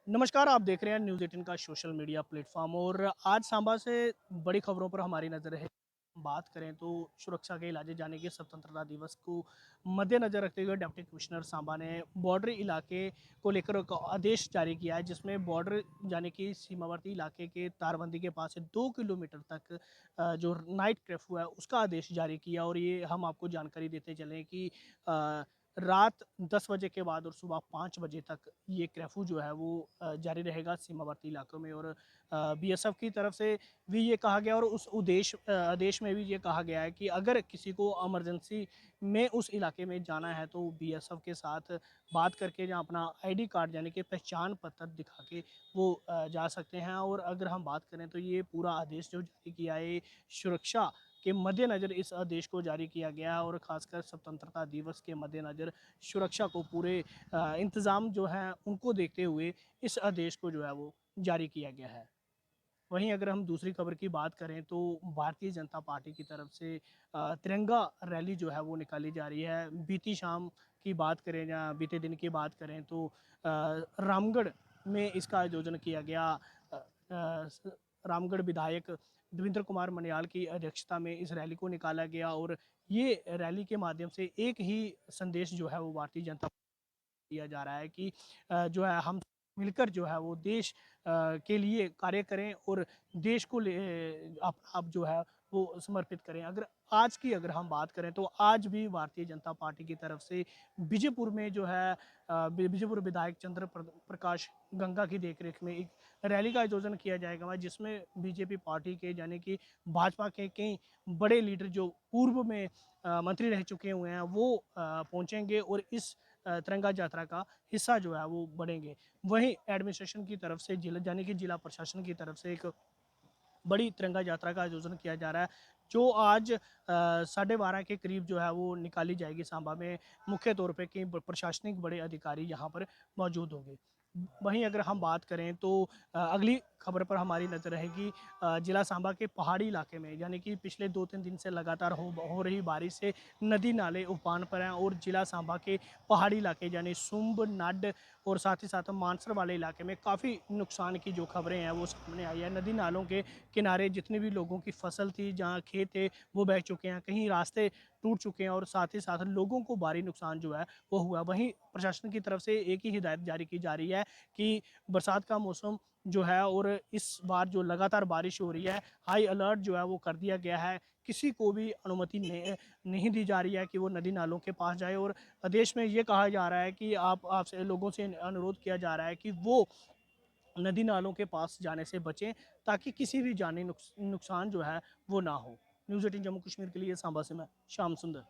नमस्कार, आप देख रहे हैं न्यूज़ 18 का सोशल मीडिया प्लेटफॉर्म और आज सांबा से बड़ी खबरों पर हमारी नज़र है। बात करें तो सुरक्षा के इलाजे जाने के स्वतंत्रता दिवस को मद्देनज़र रखते हुए डिप्टी कमिश्नर सांबा ने बॉर्डरी इलाके को लेकर एक आदेश जारी किया है, जिसमें बॉर्डर जाने की सीमावर्ती इलाके के तारबंदी के पास से 2 किलोमीटर तक जो नाइट कर्फ्यू है उसका आदेश जारी किया। और ये हम आपको जानकारी देते चलें कि रात 10 बजे के बाद और सुबह 5 बजे तक ये कर्फ्यू जो है वो जारी रहेगा सीमावर्ती इलाकों में। और बीएसएफ की तरफ से भी ये कहा गया और उस आदेश में भी ये कहा गया है कि अगर किसी को इमरजेंसी में उस इलाके में जाना है तो बीएसएफ के साथ बात करके या अपना आईडी कार्ड यानी कि पहचान पत्र दिखा के वो जा सकते हैं। और अगर हम बात करें तो ये पूरा आदेश जो जारी किया है सुरक्षा के मद्देनज़र इस आदेश को जारी किया गया है। और ख़ासकर स्वतंत्रता दिवस के मद्देनज़र सुरक्षा को पूरे इंतज़ाम जो हैं उनको देखते हुए इस आदेश को जो है वो जारी किया गया है। वहीं अगर हम दूसरी खबर की बात करें तो भारतीय जनता पार्टी की तरफ से तिरंगा रैली जो है वो निकाली जा रही है। बीती शाम की बात करें या बीते दिन की बात करें तो रामगढ़ में इसका आयोजन किया गया। रामगढ़ विधायक देवेंद्र कुमार मन्याल की अध्यक्षता में इस रैली को निकाला गया। और ये रैली के माध्यम से एक ही संदेश जो है वो भारतीय जनता दिया जा रहा है कि जो है हम मिलकर जो है वो देश के लिए कार्य करें और देश को आप जो है वो समर्पित करें। अगर हम बात करें तो आज भी भारतीय जनता पार्टी की तरफ से बीजेपुर में जो है बीजेपुर विधायक चंद्र प्रकाश गंगा की देखरेख में एक रैली का आयोजन किया जाएगा, जिसमें बीजेपी पार्टी के यानी कि भाजपा के कई बड़े लीडर जो पूर्व में मंत्री रह चुके हुए हैं वो पहुंचेंगे और इस तिरंगा यात्रा का हिस्सा जो है वो बनेंगे। वहीं एडमिनिस्ट्रेशन की तरफ से जिला यानी कि जिला प्रशासन की तरफ से एक बड़ी तिरंगा यात्रा का आयोजन किया जा रहा है, जो आज 12:30 के करीब जो है वो निकाली जाएगी सांबा में। मुख्य तौर पे कई प्रशासनिक बड़े अधिकारी यहाँ पर मौजूद होंगे। वहीं अगर हम बात करें तो अगली खबर पर हमारी नज़र रहेगी जिला सांबा के पहाड़ी इलाके में, यानी कि पिछले 2-3 दिन से लगातार हो रही बारिश से नदी नाले उफान पर हैं। और जिला सांबा के पहाड़ी इलाके यानी सुंब नड और साथ ही साथ मानसर वाले इलाके में काफ़ी नुकसान की जो खबरें हैं वो सामने आई है। नदी नालों के किनारे जितने भी लोगों की फसल थी, जहाँ खेत थे, वो बह चुके हैं, कहीं रास्ते टूट चुके हैं और साथ ही साथ लोगों को भारी नुकसान जो है वो हुआ। वहीं प्रशासन की तरफ से एक ही हिदायत जारी की जा रही है कि बरसात का मौसम जो है और इस बार जो लगातार बारिश हो रही है, हाई अलर्ट जो है वो कर दिया गया है। किसी को भी अनुमति नहीं दी जा रही है कि वो नदी नालों के पास जाए। और आदेश में ये कहा जा रहा है कि आपसे लोगों से अनुरोध किया जा रहा है कि वो नदी नालों के पास जाने से बचें, ताकि किसी भी जानी नुकसान जो है वो ना हो। न्यूज़ 18 जम्मू कश्मीर के लिए सांबा से मैं श्याम सुंदर।